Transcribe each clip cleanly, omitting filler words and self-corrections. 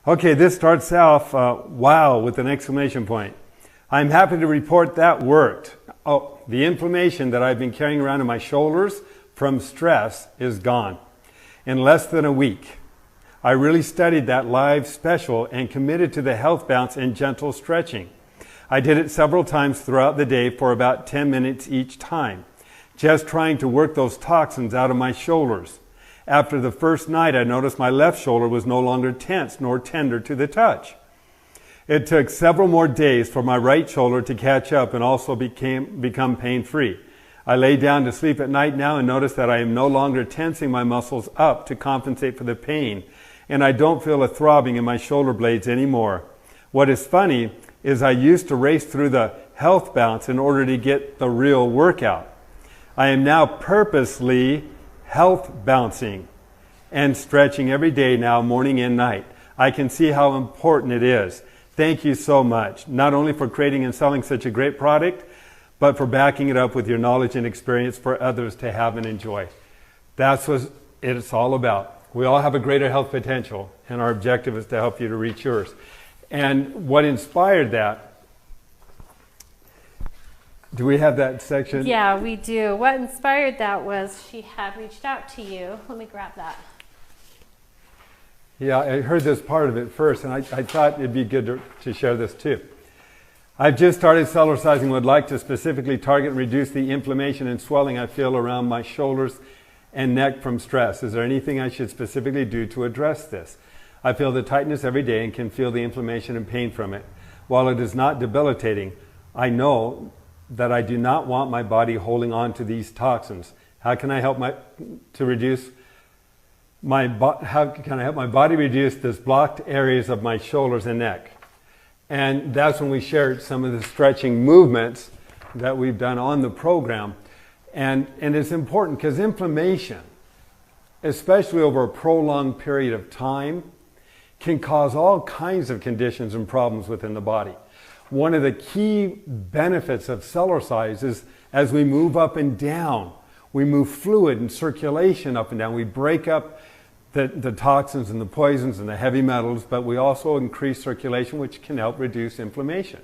Okay, this starts off, wow, with an exclamation point. I'm happy to report that worked. Oh, the inflammation that I've been carrying around in my shoulders from stress is gone in less than a week. I really studied that live special and committed to the health bounce and gentle stretching. I did it several times throughout the day for about 10 minutes each time, just trying to work those toxins out of my shoulders. After the first night, I noticed my left shoulder was no longer tense nor tender to the touch. It took several more days for my right shoulder to catch up and also become pain-free. I lay down to sleep at night now and notice that I am no longer tensing my muscles up to compensate for the pain, and I don't feel a throbbing in my shoulder blades anymore. What is funny is I used to race through the health bounce in order to get the real workout. I am now purposely health bouncing and stretching every day now, morning and night. I can see how important it is. Thank you so much, not only for creating and selling such a great product, but for backing it up with your knowledge and experience for others to have and enjoy. That's what it's all about. We all have a greater health potential, and our objective is to help you to reach yours. And what inspired that? Do we have that section? Yeah, we do. What inspired that was she had reached out to you. Let me grab that. Yeah, I heard this part of it first, and I thought it'd be good to share this too. I've just started Cellercising and would like to specifically target and reduce the inflammation and swelling I feel around my shoulders and neck from stress. Is there anything I should specifically do to address this? I feel the tightness every day and can feel the inflammation and pain from it. While it is not debilitating, I know that I do not want my body holding on to these toxins. How can I help my body reduce this blocked areas of my shoulders and neck? And that's when we shared some of the stretching movements that we've done on the program. And it's important because inflammation, especially over a prolonged period of time, can cause all kinds of conditions and problems within the body. One of the key benefits of Cellercise is as we move up and down, we move fluid and circulation up and down. We break up the toxins and the poisons and the heavy metals, but we also increase circulation, which can help reduce inflammation.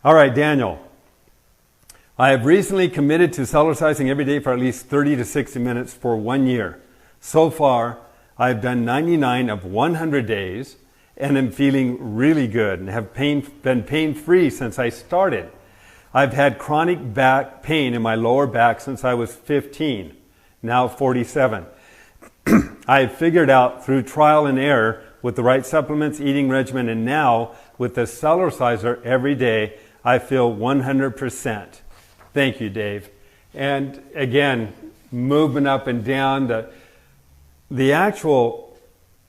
All right, Daniel. I have recently committed to Cellercising every day for at least 30 to 60 minutes for 1 year. So far, I've done 99 of 100 days and am feeling really good and have been pain-free since I started. I've had chronic back pain in my lower back since I was 15, now 47. I have figured out through trial and error with the right supplements, eating regimen, and now with the Cellerciser every day, I feel 100%. Thank you, Dave. And again, movement up and down, the actual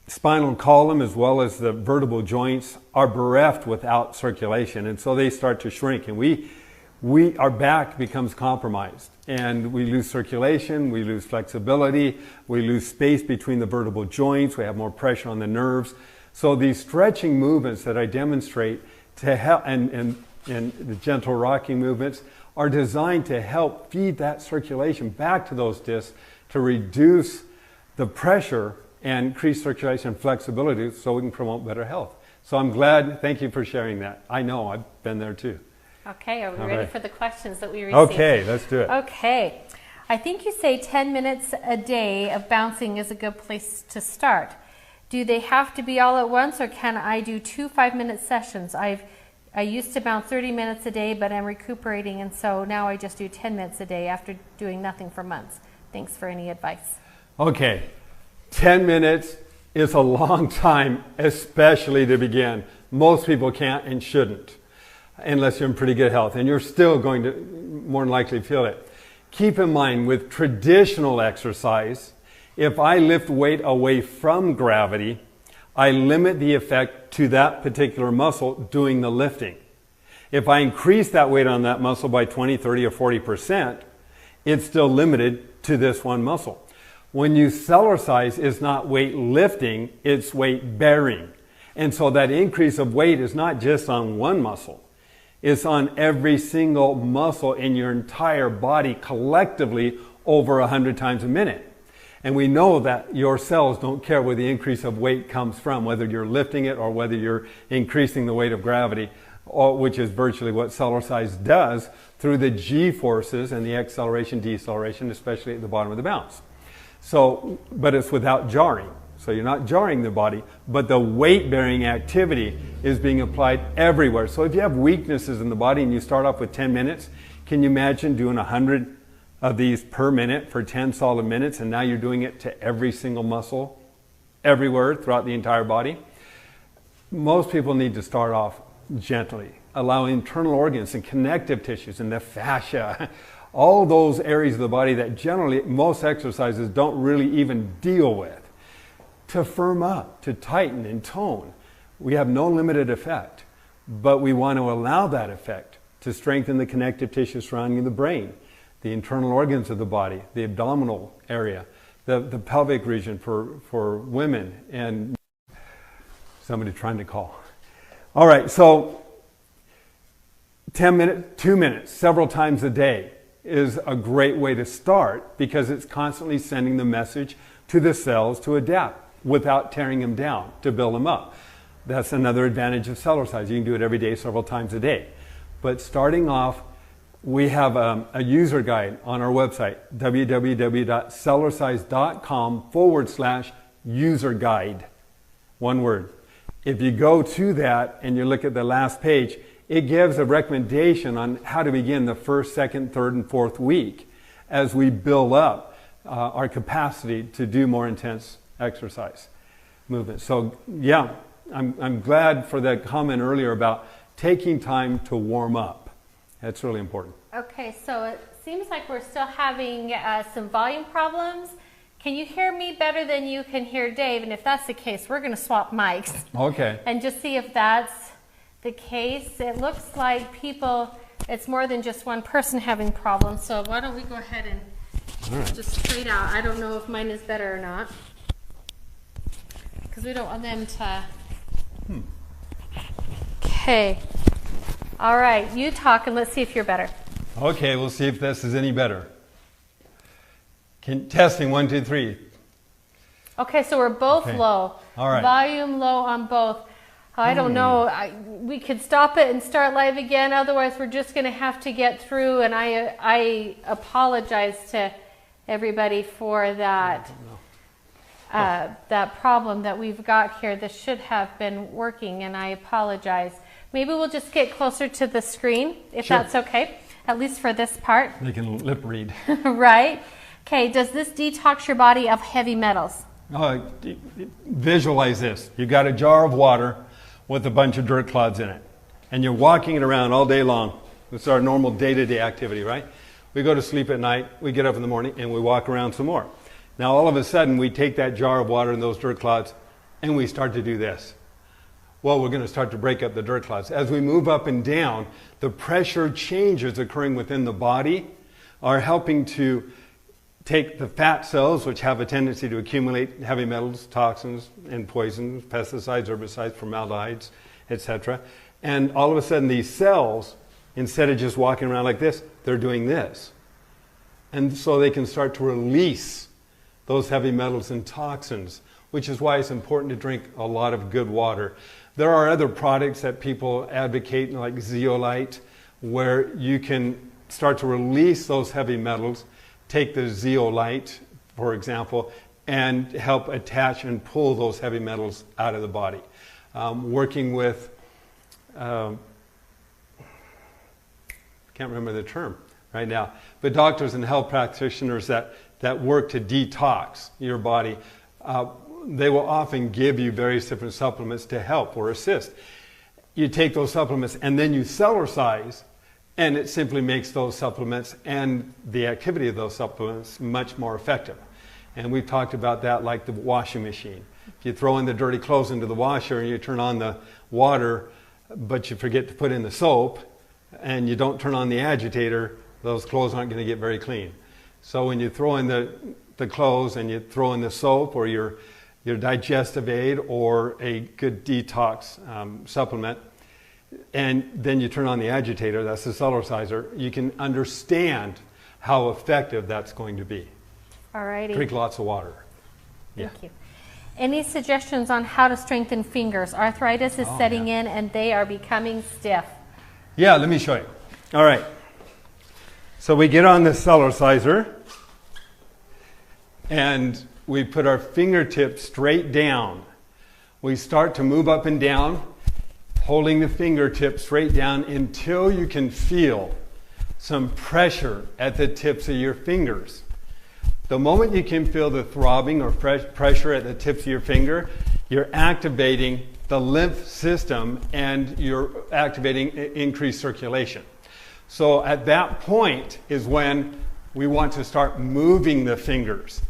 spinal column as well as the vertebral joints are bereft without circulation, and so they start to shrink, and our back becomes compromised, and we lose circulation, we lose flexibility, we lose space between the vertebral joints, we have more pressure on the nerves. So these stretching movements that I demonstrate to help, and the gentle rocking movements are designed to help feed that circulation back to those discs to reduce the pressure and increase circulation and flexibility so we can promote better health. So I'm glad, thank you for sharing that. I know, I've been there too. Okay, are we ready for the questions that we received? Okay, let's do it. Okay. I think you say 10 minutes a day of bouncing is a good place to start. Do they have to be all at once, or can I do 2 5-minute sessions? I used to bounce 30 minutes a day, but I'm recuperating, and so now I just do 10 minutes a day after doing nothing for months. Thanks for any advice. Okay, 10 minutes is a long time, especially to begin. Most people can't and shouldn't, unless you're in pretty good health, and you're still going to more than likely feel it. Keep in mind, with traditional exercise, if I lift weight away from gravity, I limit the effect to that particular muscle doing the lifting. If I increase that weight on that muscle by 20, 30, or 40%, it's still limited to this one muscle. When you Cellercise, it's not weight lifting, it's weight bearing. And so that increase of weight is not just on one muscle. It's on every single muscle in your entire body collectively over 100 times a minute. And we know that your cells don't care where the increase of weight comes from, whether you're lifting it or whether you're increasing the weight of gravity, which is virtually what Cellercise does through the G forces and the acceleration, deceleration, especially at the bottom of the bounce. So, but it's without jarring. So you're not jarring the body, but the weight-bearing activity is being applied everywhere. So if you have weaknesses in the body and you start off with 10 minutes, can you imagine doing 100 of these per minute for 10 solid minutes, and now you're doing it to every single muscle, everywhere throughout the entire body? Most people need to start off gently, allow internal organs and connective tissues and the fascia, all those areas of the body that generally most exercises don't really even deal with, to firm up, to tighten and tone. We have no limited effect, but we want to allow that effect to strengthen the connective tissue surrounding the brain, the internal organs of the body, the abdominal area, the pelvic region for women, and somebody trying to call. All right, so 10 minutes, 2 minutes, several times a day is a great way to start, because it's constantly sending the message to the cells to adapt without tearing them down, to build them up. That's another advantage of Cellercise. You can do it every day, several times a day. But starting off, we have a user guide on our website, www.cellercise.com/user guide. One word. If you go to that and you look at the last page, it gives a recommendation on how to begin the first, second, third, and fourth week as we build up our capacity to do more intense exercise movement. So yeah, I'm glad for that comment earlier about taking time to warm up. That's really important. Okay, so it seems like we're still having some volume problems. Can you hear me better than you can hear Dave? And if that's the case, we're going to swap mics. Okay. And just see if that's the case. It looks like it's more than just one person having problems. So why don't we go ahead and just straight out. I don't know if mine is better or not, because we don't want them to. Okay. All right, you talk and let's see if you're better. Okay, we'll see if this is any better. Testing 1, 2, 3. Okay, so we're both low. All right. Volume low on both. I don't know. We could stop it and start live again. Otherwise, we're just going to have to get through. And I apologize to everybody for that. That problem that we've got here. This should have been working, and I apologize. Maybe we'll just get closer to the screen, if that's okay, at least for this part. They can lip read. Right. Okay, does this detox your body of heavy metals? Visualize this. You've got a jar of water with a bunch of dirt clods in it, and you're walking it around all day long. This is our normal day-to-day activity, right? We go to sleep at night, we get up in the morning, and we walk around some more. Now, all of a sudden, we take that jar of water and those dirt clods, and we start to do this. Well, we're going to start to break up the dirt clods. As we move up and down, the pressure changes occurring within the body are helping to take the fat cells, which have a tendency to accumulate heavy metals, toxins, and poisons, pesticides, herbicides, formaldehydes, etc. And all of a sudden, these cells, instead of just walking around like this, they're doing this. And so they can start to release those heavy metals and toxins, which is why it's important to drink a lot of good water. There are other products that people advocate, like zeolite, where you can start to release those heavy metals. Take the zeolite, for example, and help attach and pull those heavy metals out of the body. Working with, can't remember the term right now, but doctors and health practitioners that work to detox your body, they will often give you various different supplements to help or assist. You take those supplements and then you Cellercise, and it simply makes those supplements and the activity of those supplements much more effective. And we've talked about that like the washing machine. If you throw in the dirty clothes into the washer and you turn on the water, but you forget to put in the soap, and you don't turn on the agitator, those clothes aren't going to get very clean. So when you throw in the clothes and you throw in the soap or your digestive aid or a good detox supplement, and then you turn on the agitator, that's the Cellerciser, you can understand how effective that's going to be. All righty. Drink lots of water. Yeah. Thank you. Any suggestions on how to strengthen fingers? Arthritis is setting in and they are becoming stiff. Yeah, let me show you. All right. So we get on the Cellerciser and we put our fingertips straight down. We start to move up and down, holding the fingertips straight down until you can feel some pressure at the tips of your fingers. The moment you can feel the throbbing or pressure at the tips of your finger, you're activating the lymph system and you're activating increased circulation. So at that point is when we want to start moving the fingers.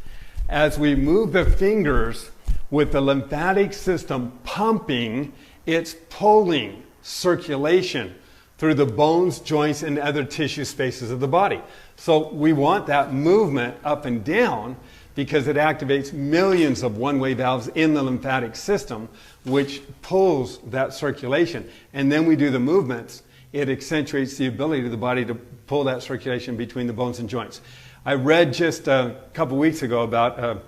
As we move the fingers with the lymphatic system pumping, it's pulling circulation through the bones, joints, and other tissue spaces of the body. So we want that movement up and down because it activates millions of one-way valves in the lymphatic system, which pulls that circulation. And then we do the movements. It accentuates the ability of the body to pull that circulation between the bones and joints. I read just a couple weeks ago about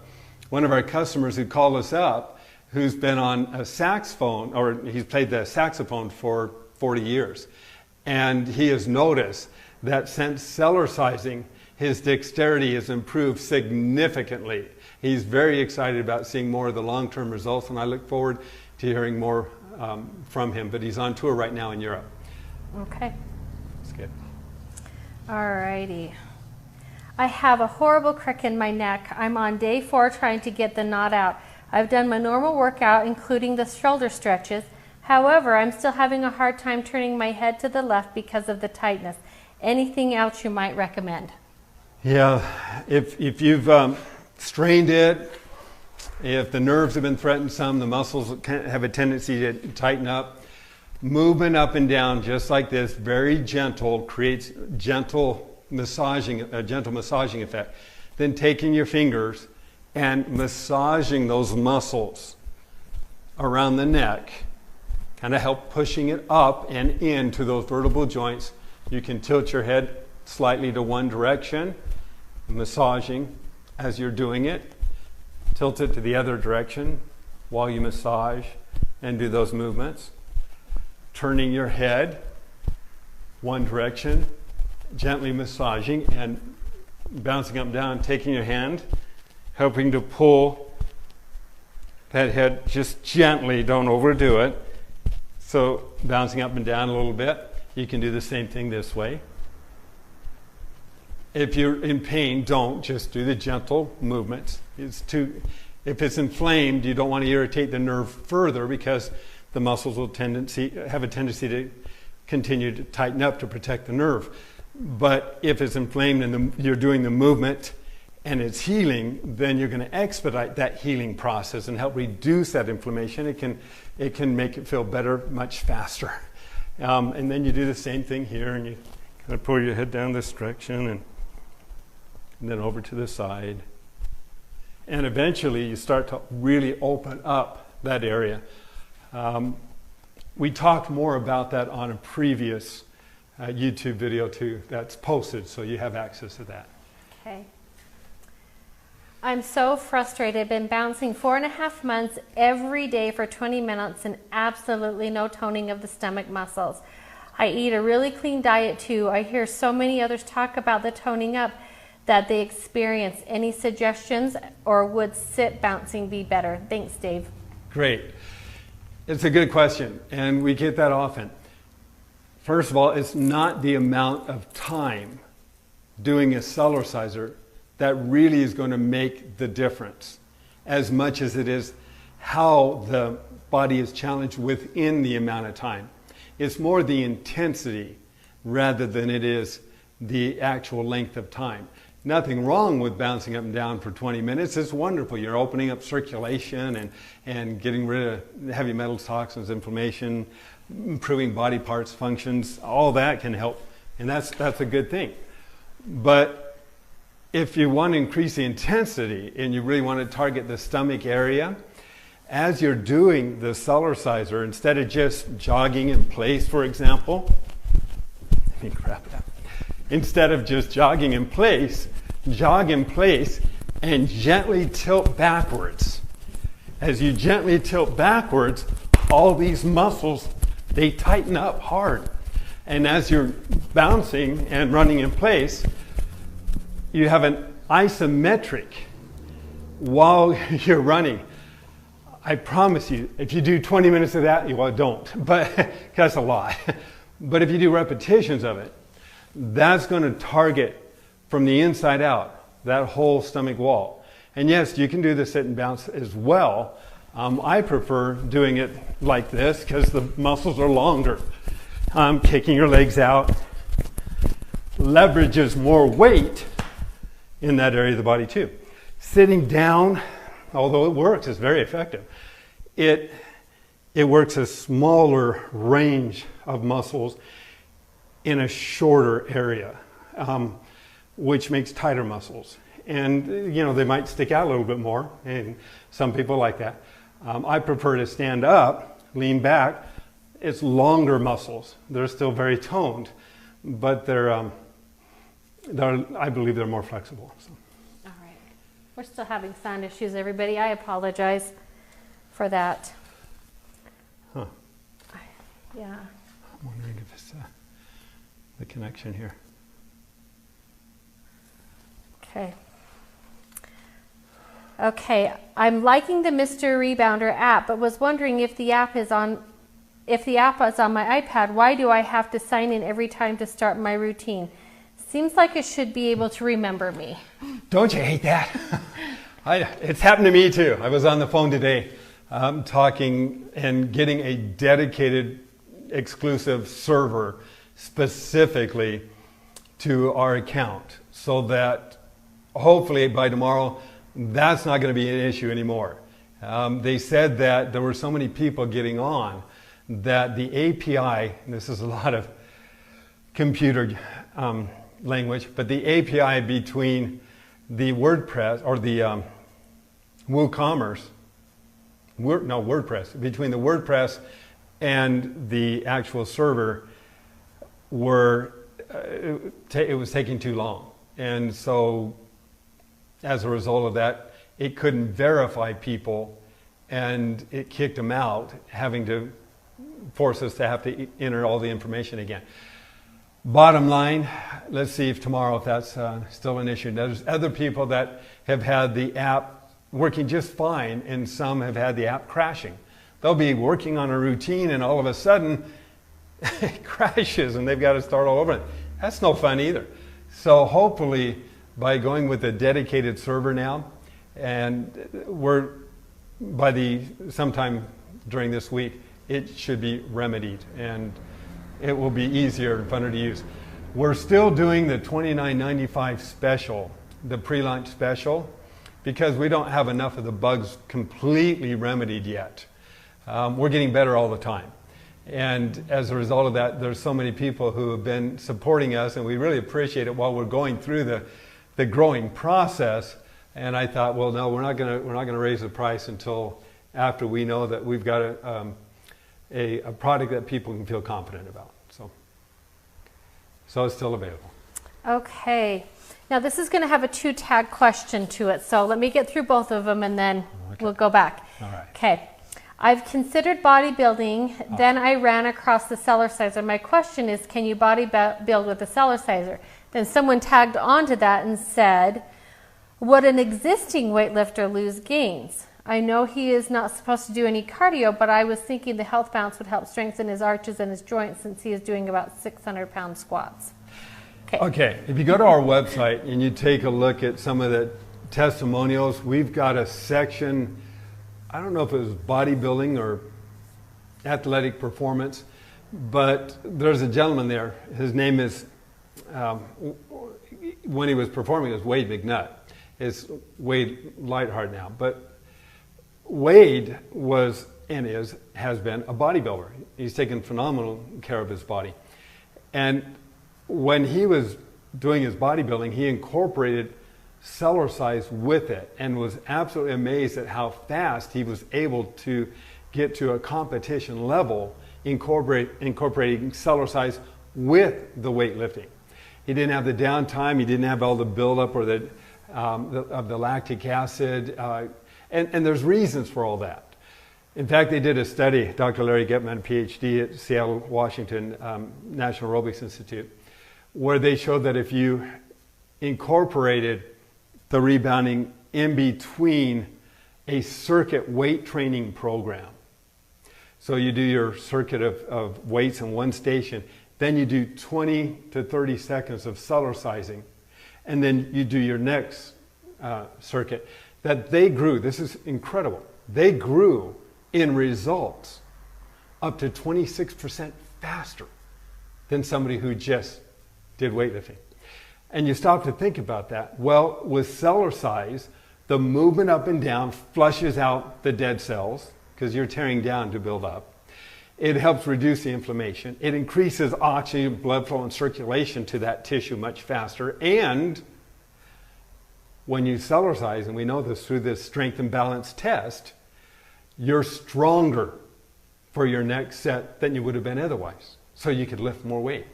one of our customers who called us up who's been on a saxophone, or he's played the saxophone for 40 years. And he has noticed that since Cellercising, his dexterity has improved significantly. He's very excited about seeing more of the long-term results, and I look forward to hearing more from him. But he's on tour right now in Europe. Okay. That's good. All righty. I have a horrible crick in my neck. I'm on day 4 trying to get the knot out. I've done my normal workout, including the shoulder stretches. However, I'm still having a hard time turning my head to the left because of the tightness. Anything else you might recommend? Yeah, if you've strained it, if the nerves have been threatened some, the muscles have a tendency to tighten up. Movement up and down just like this, very gentle, creates a gentle massaging effect. Then taking your fingers and massaging those muscles around the neck, kind of help pushing it up and into those vertebral joints. You can tilt your head slightly to one direction, massaging as you're doing it. Tilt it to the other direction while you massage and do those movements. Turning your head one direction, gently massaging and bouncing up and down, taking your hand, helping to pull that head just gently, don't overdo it. So bouncing up and down a little bit. You can do the same thing this way. If you're in pain, don't. Just do the gentle movements. If it's inflamed, you don't want to irritate the nerve further because the muscles will have a tendency to continue to tighten up to protect the nerve. But if it's inflamed and you're doing the movement and it's healing, then you're going to expedite that healing process and help reduce that inflammation. It can make it feel better much faster. And then you do the same thing here, and you kind of pull your head down this direction and then over to the side. And eventually you start to really open up that area. We talked more about that on a previous YouTube video too that's posted, so you have access to that. Okay. I'm so frustrated. Been bouncing 4.5 months every day for 20 minutes and absolutely no toning of the stomach muscles. I eat a really clean diet too. I hear so many others talk about the toning up that they experience. Any suggestions, or would sit bouncing be better? Thanks, Dave. Great. It's a good question, and we get that often. First of all, it's not the amount of time doing a Cellerciser that really is going to make the difference as much as it is how the body is challenged within the amount of time. It's more the intensity rather than it is the actual length of time. Nothing wrong with bouncing up and down for 20 minutes. It's wonderful. You're opening up circulation and getting rid of heavy metals, toxins, inflammation, improving body parts, functions. All that can help, and that's a good thing. But if you want to increase the intensity and you really want to target the stomach area, as you're doing the Cellerciser, instead of just jogging in place, for example, instead of just jogging in place, jog in place and gently tilt backwards. As you gently tilt backwards, all these muscles, they tighten up hard. And as you're bouncing and running in place, you have an isometric while you're running. I promise you, if you do 20 minutes of that, well, don't, but that's a lot. But if you do repetitions of it, that's going to target from the inside out, that whole stomach wall. And yes, you can do the sit and bounce as well. I prefer doing it like this because the muscles are longer. Kicking your legs out leverages more weight in that area of the body too. Sitting down, although it works, it's very effective. It works a smaller range of muscles in a shorter area, which makes tighter muscles. And, you know, they might stick out a little bit more, and some people like that. I prefer to stand up, lean back. It's longer muscles. They're still very toned, but I believe they're more flexible. So. All right. We're still having sound issues, everybody. I apologize for that. Huh. Yeah. I'm wondering if it's the connection here. Okay. Okay, I'm liking the Mr. Rebounder app, but was wondering if the app is on my iPad, why do I have to sign in every time to start my routine? Seems like it should be able to remember me. Don't you hate that? It's happened to me too. I was on the phone today talking and getting a dedicated exclusive server specifically to our account so that hopefully by tomorrow that's not going to be an issue anymore. They said that there were so many people getting on that the API, and this is a lot of computer language, but the API between the WordPress or the WooCommerce, WordPress, between the WordPress and the actual server it was taking too long. And so as a result of that, it couldn't verify people and it kicked them out, having to force us to have to enter all the information again. Bottom line, let's see if tomorrow if that's still an issue. There's other people that have had the app working just fine and some have had the app crashing. They'll be working on a routine and all of a sudden it crashes and they've got to start all over. That's no fun either. So hopefully by going with a dedicated server now, and sometime during this week, it should be remedied and it will be easier and funner to use. We're still doing the $29.95 special, the pre-launch special, because we don't have enough of the bugs completely remedied yet. We're getting better all the time. And as a result of that, there's so many people who have been supporting us, and we really appreciate it while we're going through the growing process. And I thought, well, no, we're not going to raise the price until after we know that we've got a product that people can feel confident about. So it's still available. Okay. Now this is going to have a 2-tag question to it. So let me get through both of them and then we'll go back. All right. Okay. I've considered bodybuilding, then I ran across the Cellerciser. My question is, can you build with the Cellerciser? Then someone tagged onto that and said, would an existing weightlifter lose gains? I know he is not supposed to do any cardio, but I was thinking the health bounce would help strengthen his arches and his joints since he is doing about 600-pound squats. Okay, if you go to our website and you take a look at some of the testimonials, we've got a section, I don't know if it was bodybuilding or athletic performance, but there's a gentleman there. His name is, when he was performing, it was Wade McNutt. It's Wade Lightheart now, but Wade was and has been a bodybuilder. He's taken phenomenal care of his body. And when he was doing his bodybuilding, he incorporated Cellercise with it and was absolutely amazed at how fast he was able to get to a competition level incorporating Cellercise with the weightlifting. He didn't have the downtime, he didn't have all the buildup or the of the lactic acid, and there's reasons for all that. In fact, they did a study, Dr. Larry Getman, PhD at Seattle, Washington, National Aerobics Institute, where they showed that if you incorporated the rebounding in between a circuit weight training program, so you do your circuit of weights in one station, then you do 20 to 30 seconds of Cellercising, and then you do your next circuit, that they grew, this is incredible, they grew in results up to 26% faster than somebody who just did weightlifting. And you stop to think about that. Well, with Cellercise, the movement up and down flushes out the dead cells because you're tearing down to build up. It helps reduce the inflammation. It increases oxygen, blood flow, and circulation to that tissue much faster. And when you Cellercise, and we know this through this strength and balance test, you're stronger for your next set than you would have been otherwise. So you could lift more weight.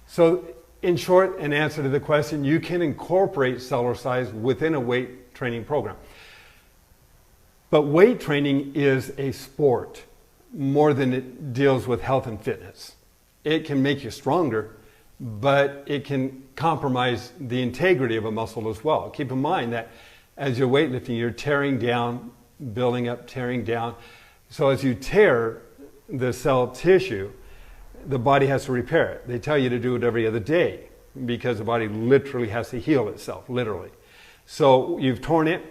So in short, in answer to the question, you can incorporate Cellercise within a weight training program. But weight training is a sport more than it deals with health and fitness. It can make you stronger, but it can compromise the integrity of a muscle as well. Keep in mind that as you're weightlifting, you're tearing down, building up, tearing down. So as you tear the cell tissue, the body has to repair it. They tell you to do it every other day because the body literally has to heal itself, literally. So you've torn it,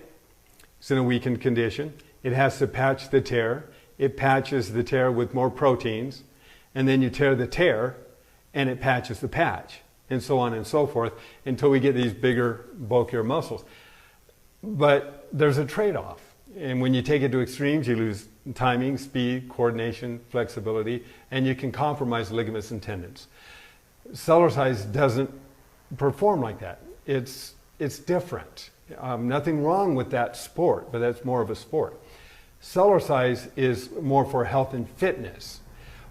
it's in a weakened condition. It has to patch the tear. It patches the tear with more proteins, and then you tear the tear, and it patches the patch, and so on and so forth, until we get these bigger, bulkier muscles. But there's a trade-off. And when you take it to extremes, you lose timing, speed, coordination, flexibility, and you can compromise ligaments and tendons. Cellercise doesn't perform like that. It's different. Nothing wrong with that sport, but that's more of a sport. Cellercise is more for health and fitness.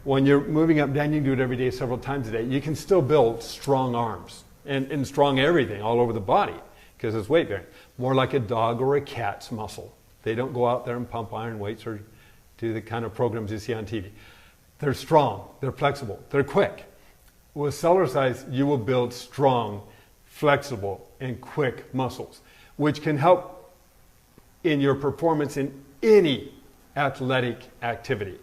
When you're moving up and down, you can do it every day, several times a day. You can still build strong arms and strong everything all over the body because it's weight bearing. More like a dog or a cat's muscle. They don't go out there and pump iron weights or do the kind of programs you see on TV. They're strong, they're flexible, they're quick. With Cellercise, you will build strong, flexible, and quick muscles, which can help in your performance in any athletic activity.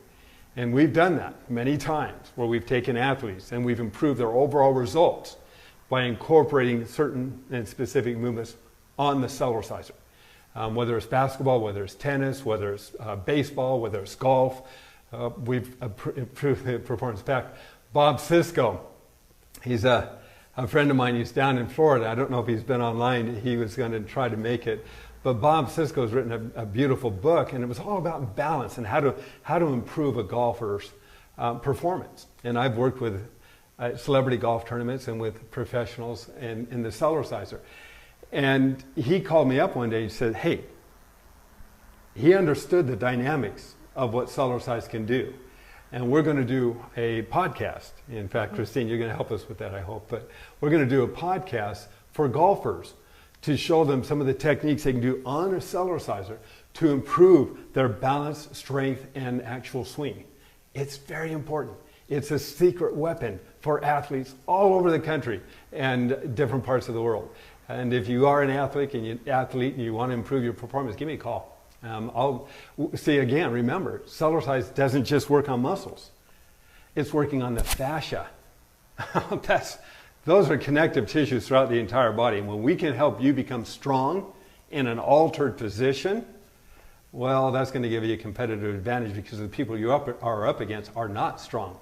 And we've done that many times where we've taken athletes and we've improved their overall results by incorporating certain and specific movements on the Cellerciser. Whether it's basketball, whether it's tennis, whether it's baseball, whether it's golf, we've improved the performance back. Bob Cisco, he's a friend of mine. He's down in Florida. I don't know if he's been online. He was going to try to make it. But Bob Cisco has written a beautiful book, and it was all about balance and how to improve a golfer's performance. And I've worked with celebrity golf tournaments and with professionals in the Cellerciser. And he called me up one day and said, hey, he understood the dynamics of what Cellercise can do. And we're going to do a podcast. In fact, Christine, you're going to help us with that, I hope. But we're going to do a podcast for golfers to show them some of the techniques they can do on a Cellerciser to improve their balance, strength, and actual swing. It's very important. It's a secret weapon for athletes all over the country and different parts of the world. And if you are an athlete and you want to improve your performance, give me a call. I'll see again, remember, Cellercise doesn't just work on muscles. It's working on the fascia. Those are connective tissues throughout the entire body. And when we can help you become strong in an altered position, well, that's going to give you a competitive advantage because the people you are up against are not strong.